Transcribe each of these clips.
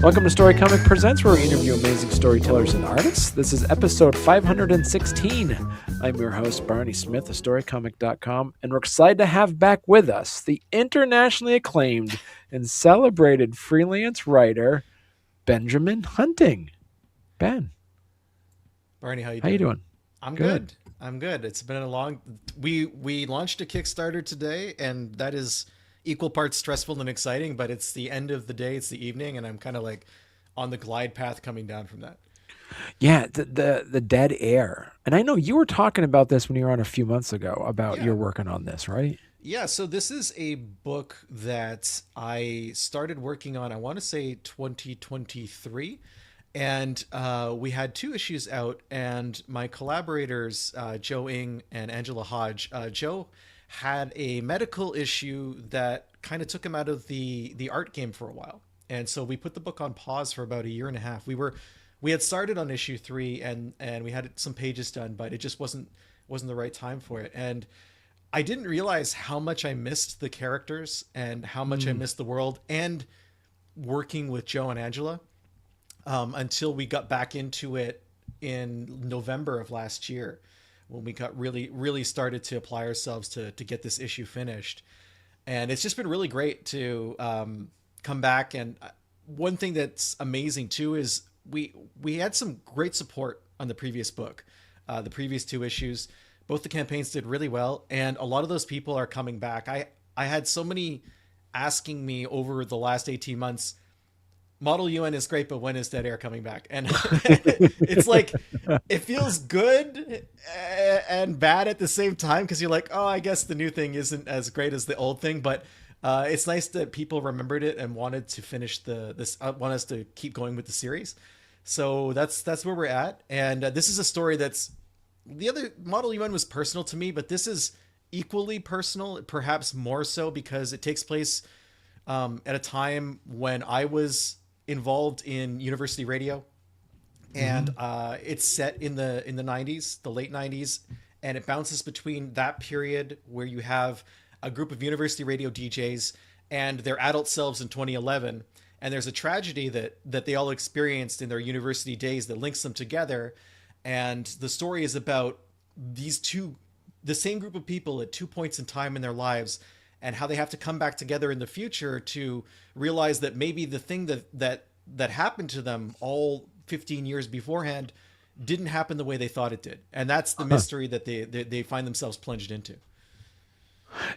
Welcome to Storycomic Presents, where we interview amazing storytellers and artists. This is episode 516. I'm your host, Barney Smith of Storycomic.com, and we're excited to have back with us the internationally acclaimed and celebrated freelance writer, Benjamin Hunting. Ben. Barney, how you doing? I'm good. I'm good. It's been a long... We launched a Kickstarter today, and that is equal parts stressful and exciting, but it's the end of the day, it's the evening, and I'm kind of like on the glide path coming down from that. Yeah, the dead air. And I know you were talking about this when you were on a few months ago about you're working on this, right? Yeah, so this is a book that I started working on, I want to say 2023. And we had 2 issues out, and my collaborators, Joe Ng and Angela Hodge, Joe had a medical issue that kind of took him out of the art game for a while. And so we put the book on pause for about a year and a half. We had started on issue 3 and we had some pages done, but it just wasn't the right time for it. And I didn't realize how much I missed the characters and how much I missed the world and working with Joe and Angela until we got back into it in November of last year, when we got really started to apply ourselves to get this issue finished. And it's just been really great to come back. And one thing that's amazing too is we had some great support on the previous book, the previous 2 issues. Both the campaigns did really well, and a lot of those people are coming back. I had so many asking me over the last 18 months, Model UN is great, but when is Dead Air coming back? And it's like, it feels good and bad at the same time, because you're like, oh, I guess the new thing isn't as great as the old thing, but it's nice that people remembered it and wanted to finish want us to keep going with the series. So that's where we're at. And this is a story that's, the other Model UN was personal to me, but this is equally personal, perhaps more so, because it takes place at a time when I was involved in university radio, and it's set in the 90s, the late 90s, and it bounces between that period where you have a group of university radio DJs and their adult selves in 2011, and there's a tragedy that they all experienced in their university days that links them together. And the story is about the same group of people at 2 points in time in their lives, and how they have to come back together in the future to realize that maybe the thing that happened to them all 15 years beforehand didn't happen the way they thought it did. And that's the mystery that they find themselves plunged into.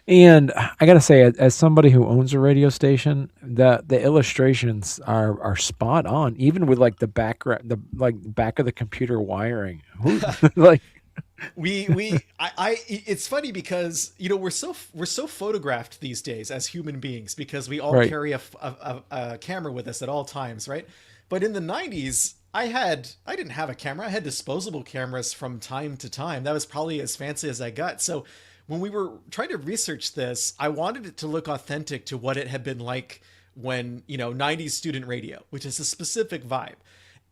And I got to say, as somebody who owns a radio station, the illustrations are spot on, even with like the background, back of the computer wiring. Like, it's funny because, you know, we're so photographed these days as human beings, because we all carry a camera with us at all times, right? But in the 90s, I didn't have a camera. I had disposable cameras from time to time. That was probably as fancy as I got. So when we were trying to research this, I wanted it to look authentic to what it had been like when, 90s student radio, which is a specific vibe.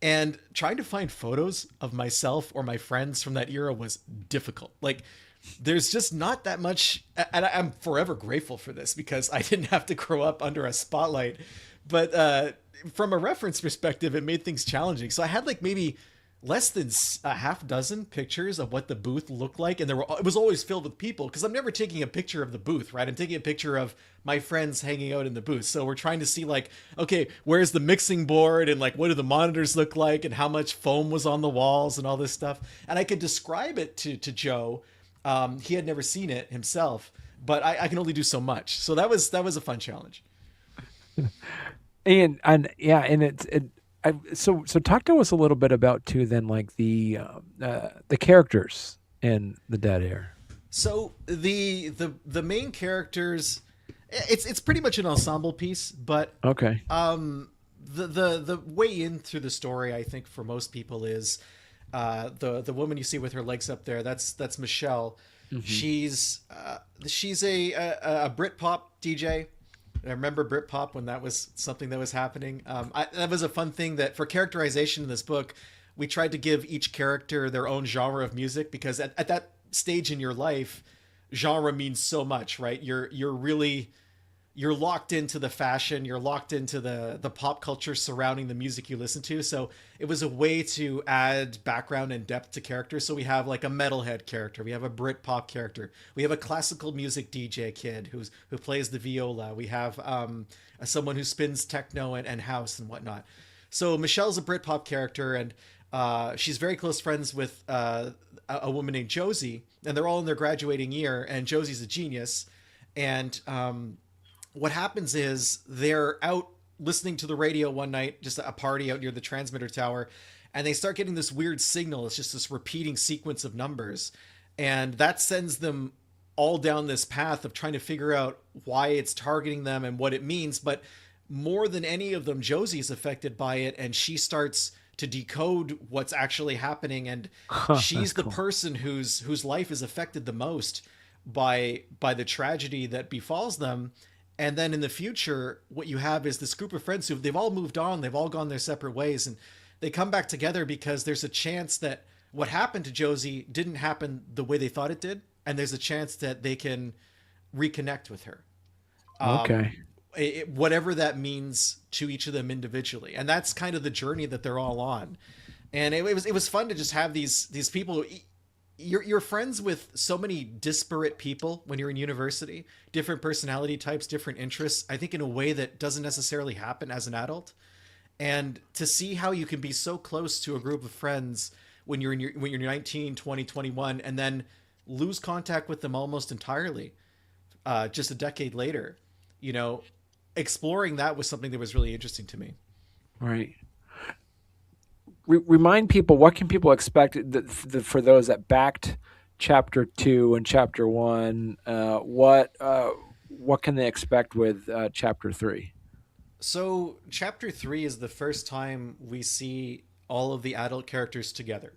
And trying to find photos of myself or my friends from that era was difficult. Like, there's just not that much, and I'm forever grateful for this, because I didn't have to grow up under a spotlight. But from a reference perspective, it made things challenging. So I had like maybe less than a half dozen pictures of what the booth looked like. And it was always filled with people, because I'm never taking a picture of the booth, right? I'm taking a picture of my friends hanging out in the booth. So we're trying to see like, okay, where's the mixing board, and like, what do the monitors look like, and how much foam was on the walls and all this stuff. And I could describe it to Joe. He had never seen it himself, but I can only do so much. So that was a fun challenge. So talk to us a little bit about too, then, like the characters in the Dead Air. So the main characters, it's pretty much an ensemble piece, but okay. The way in through the story, I think, for most people is the woman you see with her legs up there. That's Michelle. Mm-hmm. She's a Britpop DJ. I remember Britpop when that was something that was happening. That was a fun thing that for characterization in this book, we tried to give each character their own genre of music because at that stage in your life, genre means so much, right? You're locked into the fashion, you're locked into the pop culture surrounding the music you listen to. So it was a way to add background and depth to characters. So we have like a metalhead character, we have a Brit-pop character, we have a classical music DJ kid who plays the viola, we have someone who spins techno and house and whatnot. So Michelle's a Brit-pop character, and she's very close friends with a woman named Josie, and they're all in their graduating year, and Josie's a genius. And what happens is they're out listening to the radio one night, just a party out near the transmitter tower, and they start getting this weird signal. It's just this repeating sequence of numbers, and that sends them all down this path of trying to figure out why it's targeting them and what it means. But more than any of them, Josie's affected by it, and she starts to decode what's actually happening, and she's the person whose life is affected the most by the tragedy that befalls them. And then in the future, what you have is this group of friends who they've all moved on, they've all gone their separate ways, and they come back together because there's a chance that what happened to Josie didn't happen the way they thought it did, and there's a chance that they can reconnect with her. Okay. Whatever that means to each of them individually, and that's kind of the journey that they're all on. And it was fun to just have these people. You're friends with so many disparate people when you're in university, different personality types, different interests, I think in a way that doesn't necessarily happen as an adult. And to see how you can be so close to a group of friends when you're 19, 20, 21, and then lose contact with them almost entirely just a decade later, exploring that was something that was really interesting to me. Right. Remind people, what can people expect for those that backed chapter 2 and chapter 1? What can they expect with chapter 3? So chapter 3 is the first time we see all of the adult characters together.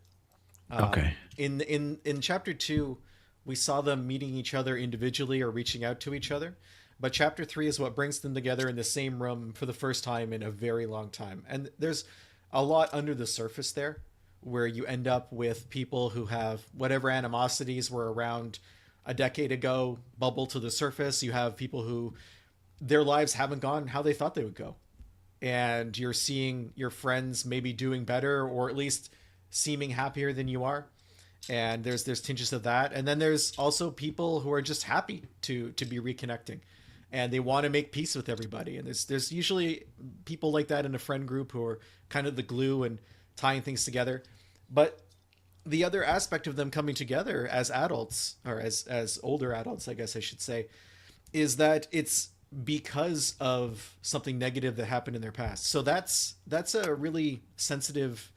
Okay. In chapter 2, we saw them meeting each other individually or reaching out to each other. But chapter 3 is what brings them together in the same room for the first time in a very long time. And there's a lot under the surface there, where you end up with people who have whatever animosities were around a decade ago bubble to the surface. You have people who their lives haven't gone how they thought they would go. And you're seeing your friends maybe doing better, or at least seeming happier than you are. And there's tinges of that. And then there's also people who are just happy to be reconnecting, and they want to make peace with everybody. And there's usually people like that in a friend group who are kind of the glue and tying things together. But the other aspect of them coming together as adults, or as older adults, I guess I should say, is that it's because of something negative that happened in their past. So that's a really sensitive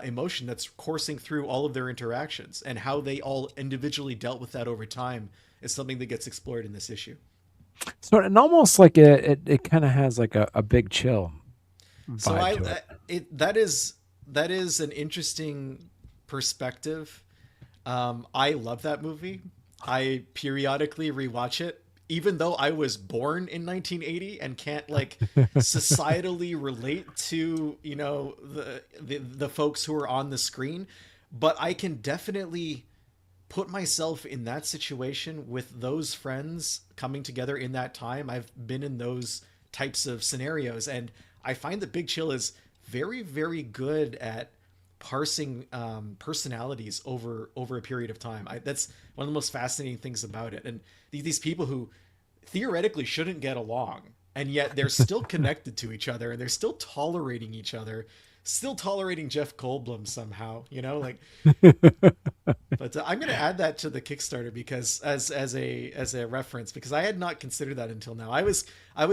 emotion that's coursing through all of their interactions, and how they all individually dealt with that over time is something that gets explored in this issue. So and almost like it kind of has like a big chill vibe to it. That is an interesting perspective. I love that movie. I periodically rewatch it, even though I was born in 1980 and can't like societally relate to, the folks who are on the screen, but I can definitely put myself in that situation with those friends coming together in that time. I've been in those types of scenarios, and I find that Big Chill is very, very good at parsing personalities over a period of time. That's one of the most fascinating things about it. And these people who theoretically shouldn't get along, and yet they're still connected to each other, and they're still tolerating each other, still tolerating Jeff Goldblum somehow, But I'm going to add that to the Kickstarter because as a reference, because I had not considered that until now. I was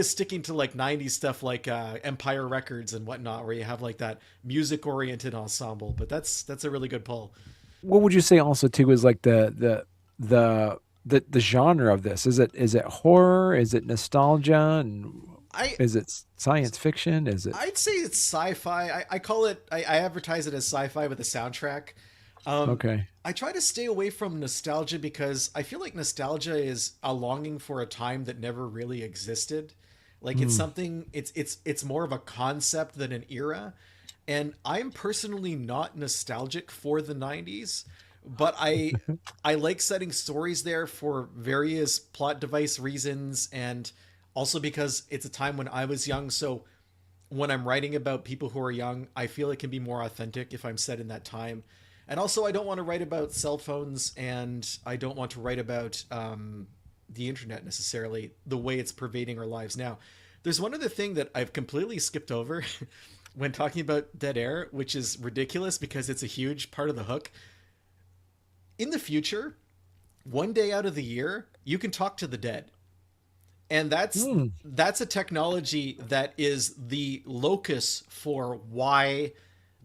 sticking to like 90s stuff like Empire Records and whatnot, where you have like that music oriented ensemble. But that's a really good pull. What would you say also too is like the genre of this? Is it horror? Is it nostalgia? And is it science fiction? I'd say it's sci-fi. I call it. I advertise it as sci-fi with a soundtrack. Okay. I try to stay away from nostalgia because I feel like nostalgia is a longing for a time that never really existed. Like it's something, it's more of a concept than an era. And I'm personally not nostalgic for the 90s, but I like setting stories there for various plot device reasons, and also because it's a time when I was young. So when I'm writing about people who are young, I feel it can be more authentic if I'm set in that time. And also, I don't want to write about cell phones, and I don't want to write about the internet necessarily the way it's pervading our lives now. There's one other thing that I've completely skipped over when talking about dead air, which is ridiculous because it's a huge part of the hook. In the future, one day out of the year, you can talk to the dead. And that's a technology that is the locus for why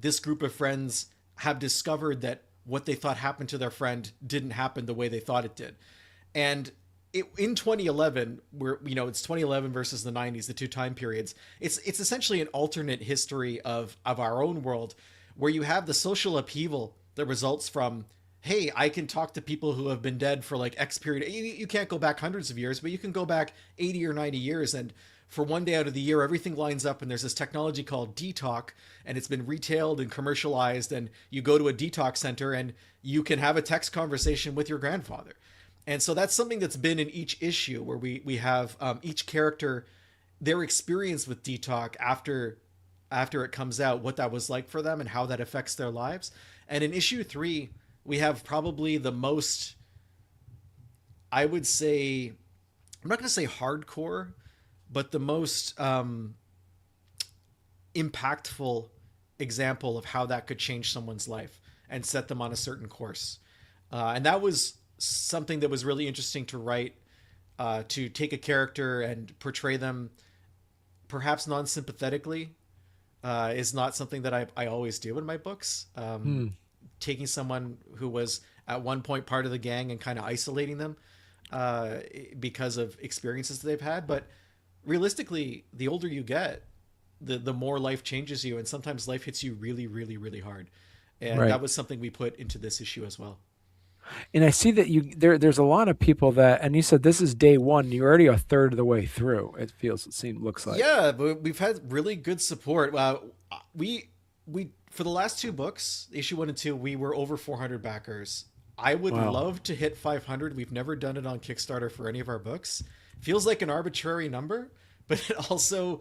this group of friends have discovered that what they thought happened to their friend didn't happen the way they thought it did. And in 2011, where it's 2011 versus the 90s, the two time periods, it's essentially an alternate history of our own world, where you have the social upheaval that results from, hey, I can talk to people who have been dead for like X period. You can't go back hundreds of years, but you can go back 80 or 90 years. And for one day out of the year, everything lines up. And there's this technology called D-TALq, and it's been retailed and commercialized. And you go to a D-TALq center and you can have a text conversation with your grandfather. And so that's something that's been in each issue, where we have each character, their experience with D-TALq after it comes out, what that was like for them and how that affects their lives. And in issue 3, we have probably the most, I would say, I'm not going to say hardcore, but the most impactful example of how that could change someone's life and set them on a certain course. And that was something that was really interesting to write, to take a character and portray them perhaps non-sympathetically, is not something that I always do in my books. Taking someone who was at one point part of the gang and kind of isolating them because of experiences that they've had. But realistically, the older you get, the more life changes you, and sometimes life hits you really, really, really hard. And that was something we put into this issue as well. And I see that there's a lot of people that, and you said this is day 1. You're already a third of the way through. Looks like. Yeah, but we've had really good support. We for the last 2 books, issue 1 and 2, we were over 400 backers. I would love to hit 500. We've never done it on Kickstarter for any of our books. Feels like an arbitrary number, but it also,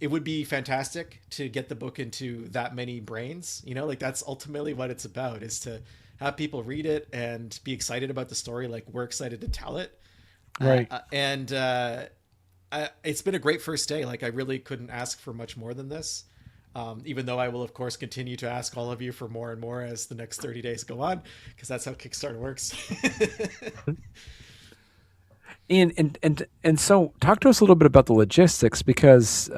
it would be fantastic to get the book into that many brains. Like that's ultimately what it's about, is to have people read it and be excited about the story. Like we're excited to tell it. Right. It's been a great first day. Like I really couldn't ask for much more than this. Even though I will, of course, continue to ask all of you for more and more as the next 30 days go on, because that's how Kickstarter works. And so talk to us a little bit about the logistics, because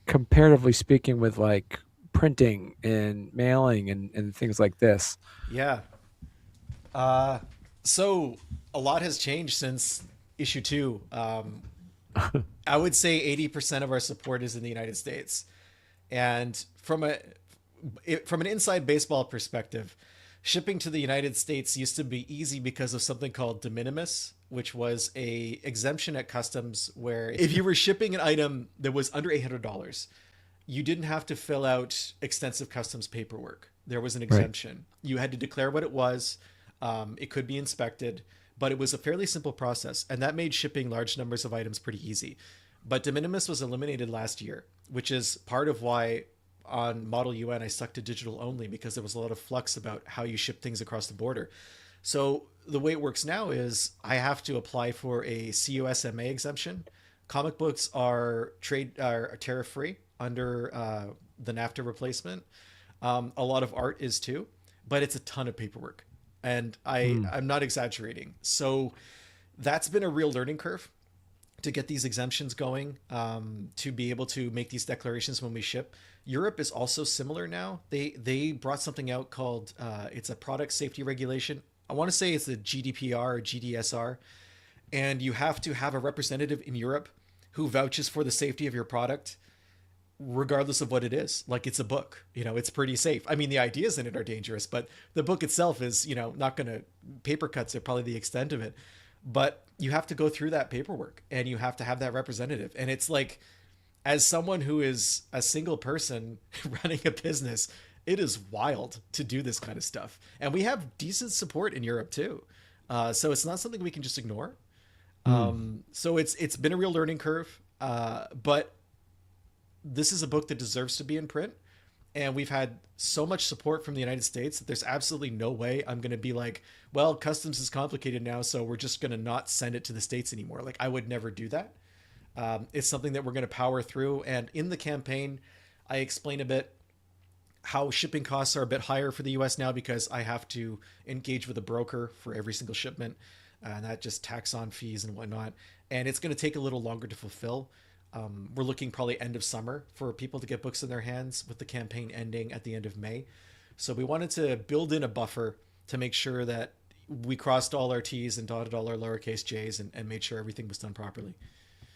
comparatively speaking with like printing and mailing and things like this. Yeah. So a lot has changed since issue 2. I would say 80% of our support is in the United States. And from an inside baseball perspective, shipping to the United States used to be easy because of something called de minimis, which was a exemption at customs, where if you were shipping an item that was under $800, you didn't have to fill out extensive customs paperwork. There was an exemption. Right. You had to declare what it was. It could be inspected, but it was a fairly simple process, and that made shipping large numbers of items pretty easy. But de minimis was eliminated last year, which is part of why on Model UN I stuck to digital only, because there was a lot of flux about how you ship things across the border. So the way it works now is I have to apply for a CUSMA exemption. Comic books are tariff free under the NAFTA replacement. A lot of art is too, but it's a ton of paperwork, and I'm not exaggerating. So that's been a real learning curve to get these exemptions going, to be able to make these declarations when we ship. Europe is also similar now. They brought something out called, it's a product safety regulation. I want to say it's the GDPR or GDSR. And you have to have a representative in Europe who vouches for the safety of your product, regardless of what it is. Like it's a book, it's pretty safe. I mean, the ideas in it are dangerous, but the book itself is, not going to, paper cuts are probably the extent of it. but you have to go through that paperwork and you have to have that representative. And it's like, as someone who is a single person running a business, it is wild to do this kind of stuff. And we have decent support in Europe too. So it's not something we can just ignore. So it's been a real learning curve. But this is a book that deserves to be in print. And we've had so much support from the United States that there's absolutely no way I'm going to be like, well, customs is complicated now, so we're just going to not send it to the States anymore. Like, I would never do that. It's something that we're going to power through. And in the campaign, I explain a bit how shipping costs are a bit higher for the US now because I have to engage with a broker for every single shipment. And that just tacks on fees and whatnot. And it's going to take a little longer to fulfill. We're looking probably end of summer for people to get books in their hands, with the campaign ending at the end of May. So we wanted to build in a buffer to make sure that we crossed all our T's and dotted all our lowercase J's and made sure everything was done properly.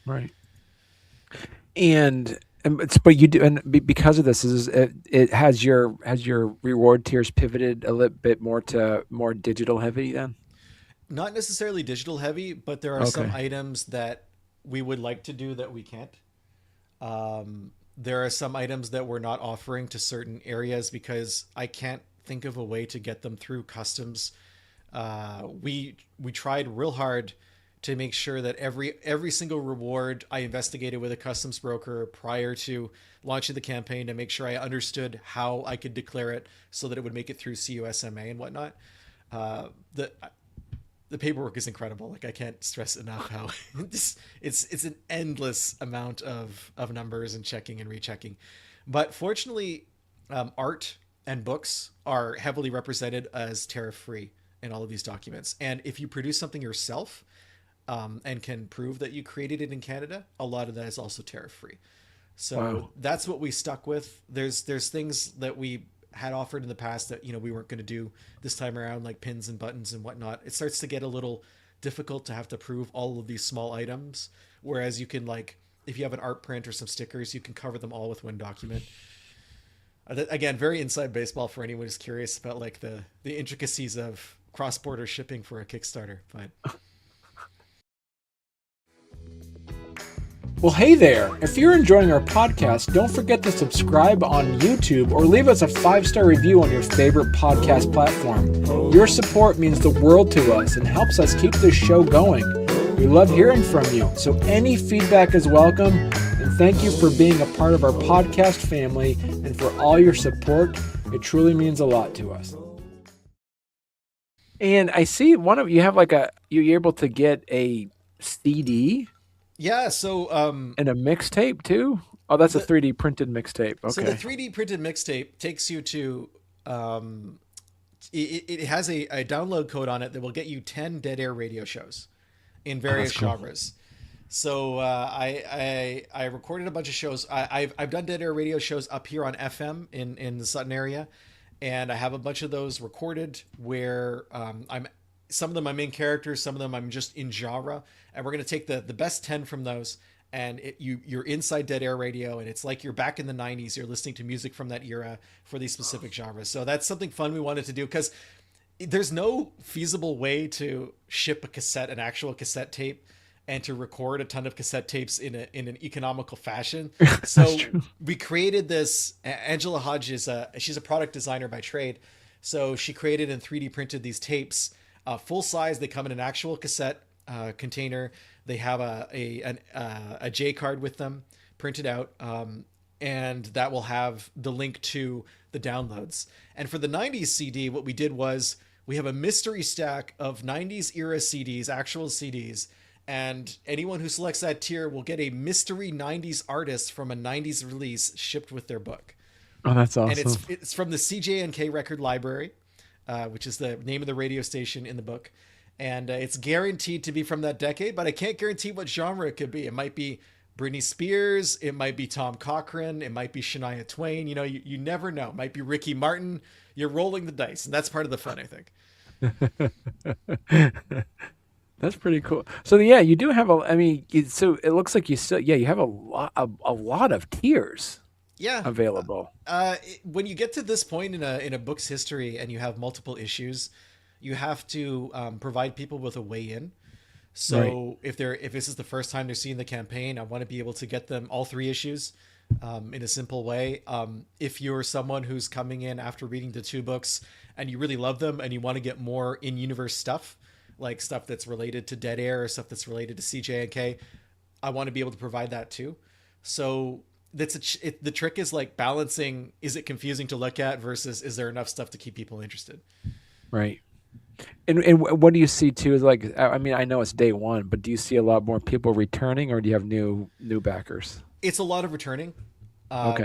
Right. But you do, and because of this, it has your reward tiers pivoted a little bit more to more digital heavy then? Not necessarily digital heavy, but there are some items that we would like to do that we can't. There are some items that we're not offering to certain areas because I can't think of a way to get them through customs. We tried real hard to make sure that every single reward I investigated with a customs broker prior to launching the campaign to make sure I understood how I could declare it so that it would make it through CUSMA and whatnot. The paperwork is incredible. Like, I can't stress enough how it's an endless amount of numbers and checking and rechecking. But fortunately, art and books are heavily represented as tariff-free in all of these documents. And if you produce something yourself, and can prove that you created it in Canada, a lot of that is also tariff-free. So That's what we stuck with. There's things that we had offered in the past that, we weren't going to do this time around, like pins and buttons and whatnot. It starts to get a little difficult to have to prove all of these small items. Whereas you can, like, if you have an art print or some stickers, you can cover them all with one document. Again, very inside baseball for anyone who's curious about like the intricacies of cross-border shipping for a Kickstarter. But well, hey there. If you're enjoying our podcast, don't forget to subscribe on YouTube or leave us a 5-star review on your favorite podcast platform. Your support means the world to us and helps us keep this show going. We love hearing from you, so any feedback is welcome. And thank you for being a part of our podcast family and for all your support. It truly means a lot to us. And I see you have you're able to get a CD. Yeah, so and a mixtape too? Oh, that's a 3D printed mixtape. Okay. So the 3D printed mixtape takes you to it has a download code on it that will get you 10 dead air radio shows in various genres. So I recorded a bunch of shows. I've done dead air radio shows up here on FM in the Sutton area, and I have a bunch of those recorded where some of them I'm in character, some of them I'm just in genre, and we're going to take the best 10 from those, and you're inside dead air radio, and it's like you're back in the 90s. You're listening to music from that era for these specific genres. So that's something fun we wanted to do, because there's no feasible way to ship an actual cassette tape and to record a ton of cassette tapes in an economical fashion. So we created this. Angela Hodge she's a product designer by trade. So she created and 3D printed these tapes, full size. They come in an actual cassette container. They have a J card with them printed out. And that will have the link to the downloads. And for the 90s CD, what we did was we have a mystery stack of 90s era CDs, actual CDs. And anyone who selects that tier will get a mystery 90s artist from a 90s release shipped with their book. Oh, that's awesome. And it's from the CJNK Record Library, which is the name of the radio station in the book. And it's guaranteed to be from that decade, but I can't guarantee what genre it could be. It might be Britney Spears. It might be Tom Cochrane. It might be Shania Twain. You never know. It might be Ricky Martin. You're rolling the dice, and that's part of the fun, I think. That's pretty cool. So yeah, you do have so it looks like you have a lot of tiers. Yeah, available. When you get to this point in a book's history and you have multiple issues, you have to provide people with a way in. So if this is the first time they're seeing the campaign, I want to be able to get them all 3 issues in a simple way. If you're someone who's coming in after reading the 2 books and you really love them and you want to get more in-universe stuff, like stuff that's related to Dead Air or stuff that's related to CJ&K, I want to be able to provide that too. So the trick is like balancing, is it confusing to look at versus is there enough stuff to keep people interested? Right. And what do you see too? Like, I mean, I know it's day 1, but do you see a lot more people returning, or do you have new backers? It's a lot of returning,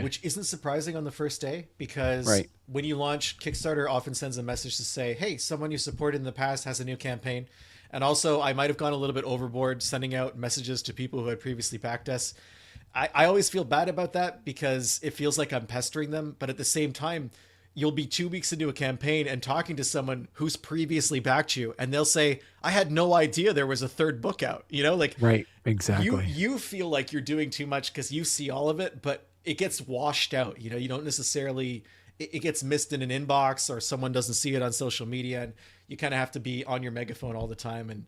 which isn't surprising on the first day, because when you launch, Kickstarter often sends a message to say, hey, someone you supported in the past has a new campaign. And also, I might have gone a little bit overboard sending out messages to people who had previously backed us. I always feel bad about that because it feels like I'm pestering them. But at the same time, you'll be 2 weeks into a campaign and talking to someone who's previously backed you, and they'll say, I had no idea there was a 3rd book out, like, right. Exactly. You feel like you're doing too much because you see all of it, but it gets washed out. You don't necessarily, it gets missed in an inbox or someone doesn't see it on social media, and you kind of have to be on your megaphone all the time. And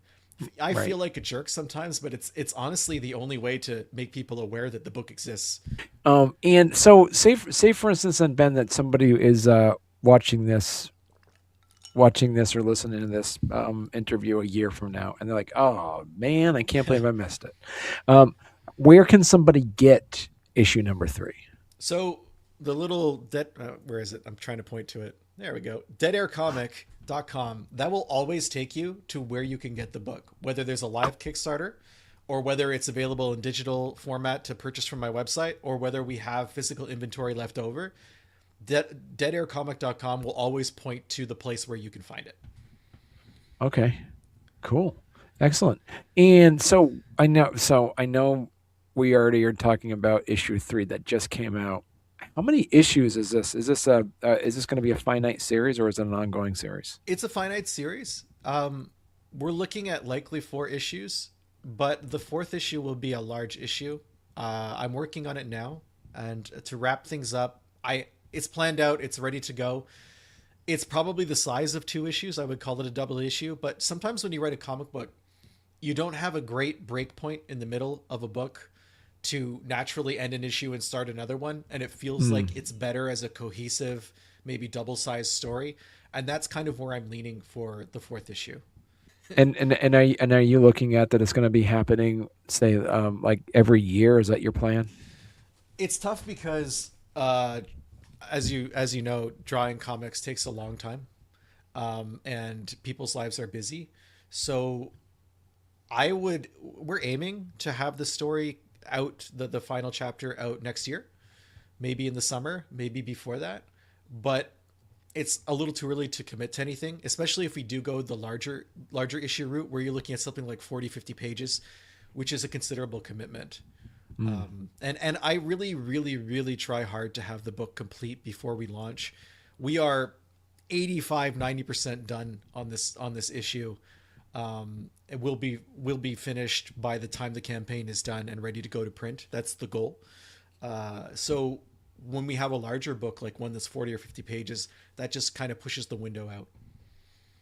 I feel like a jerk sometimes, but it's honestly the only way to make people aware that the book exists. And so say for instance, then Ben, that somebody is watching this or listening to this interview a year from now, and they're like, oh man, I can't believe I missed it. Where can somebody get issue number 3? So the little where is it? I'm trying to point to it. There we go. deadaircomic.com. That will always take you to where you can get the book, whether there's a live Kickstarter or whether it's available in digital format to purchase from my website, or whether we have physical inventory left over. deadaircomic.com will always point to the place where you can find it. Okay, cool. Excellent. And so I know we already are talking about issue 3 that just came out. How many issues is this? Is this going to be a finite series, or is it an ongoing series? It's a finite series. We're looking at likely 4 issues, but the 4th issue will be a large issue. I'm working on it now, and to wrap things up, it's planned out. It's ready to go. It's probably the size of 2 issues. I would call it a double issue, but sometimes when you write a comic book, you don't have a great break point in the middle of a book to naturally end an issue and start another one. And it feels like it's better as a cohesive, maybe double-sized story. And that's kind of where I'm leaning for the 4th issue. And are you looking at that it's going to be happening, say, like every year? Is that your plan? It's tough because, as you know, drawing comics takes a long time, and people's lives are busy. So we're aiming to have the story out, the final chapter out next year, maybe in the summer, maybe before that, but it's a little too early to commit to anything, especially if we do go the larger issue route, where you're looking at something like 40-50 pages, which is a considerable commitment. And I really, really, really try hard to have the book complete before we launch. We are 85-90% done on this issue. It will be finished by the time the campaign is done and ready to go to print. That's the goal. So when we have a larger book, like one that's 40 or 50 pages, that just kind of pushes the window out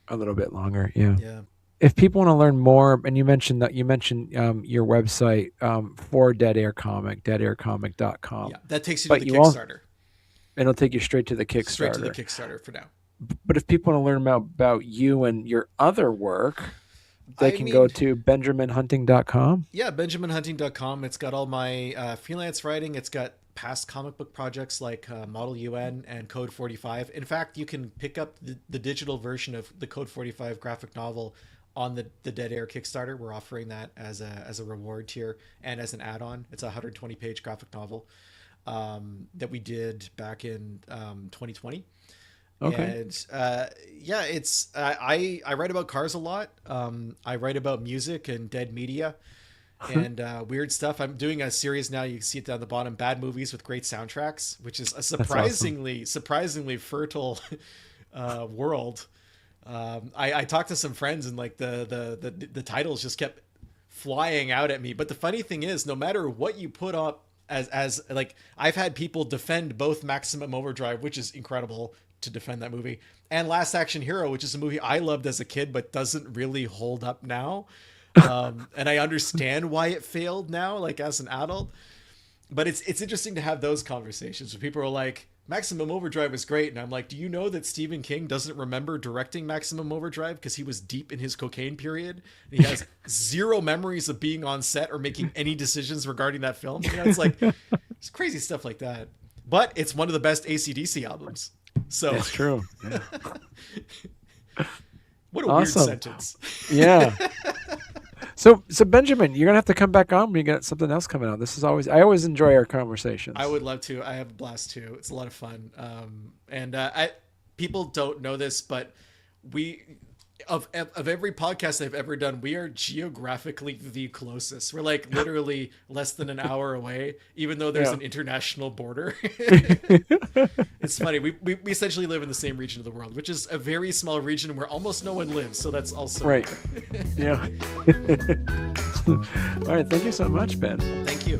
a little bit longer. Yeah. Yeah. If people want to learn more, and you mentioned your website for Dead Air Comic, deadaircomic.com. Yeah, that takes you to the Kickstarter. It'll take you straight to the Kickstarter. Straight to the Kickstarter for now. But if people want to learn about you and your other work, they can go to benjaminhunting.com. Yeah, benjaminhunting.com. It's got all my freelance writing. It's got past comic book projects like Model UN and Code 45. In fact, you can pick up the digital version of the Code 45 graphic novel on the Dead Air Kickstarter. We're offering that as a reward tier and as an add-on. It's a 120-page graphic novel that we did back in 2020. Okay. And it's I write about cars a lot. I write about music and dead media and weird stuff. I'm doing a series now. You can see it down the bottom: bad movies with great soundtracks, which is a surprisingly fertile world. I talked to some friends, and like the titles just kept flying out at me. But the funny thing is, no matter what you put up as like, I've had people defend both Maximum Overdrive, which is incredible to defend that movie, and Last Action Hero, which is a movie I loved as a kid but doesn't really hold up now. And I understand why it failed now, like as an adult. But it's interesting to have those conversations where people are like, Maximum Overdrive is great. And I'm like, do you know that Stephen King doesn't remember directing Maximum Overdrive because he was deep in his cocaine period? And he has zero memories of being on set or making any decisions regarding that film. You know, it's like, it's crazy stuff like that. But it's one of the best AC/DC albums. So That's true. Yeah. What a weird sentence. Yeah. So Benjamin, you're gonna have to come back on when you got something else coming out. I always enjoy our conversations. I would love to. I have a blast too. It's a lot of fun. People don't know this, but of every podcast I've ever done, we are geographically the closest. We're like literally less than an hour away, even though there's an international border. It's funny. We essentially live in the same region of the world, which is a very small region where almost no one lives. So that's also right. Yeah. All right. Thank you so much, Ben. Thank you.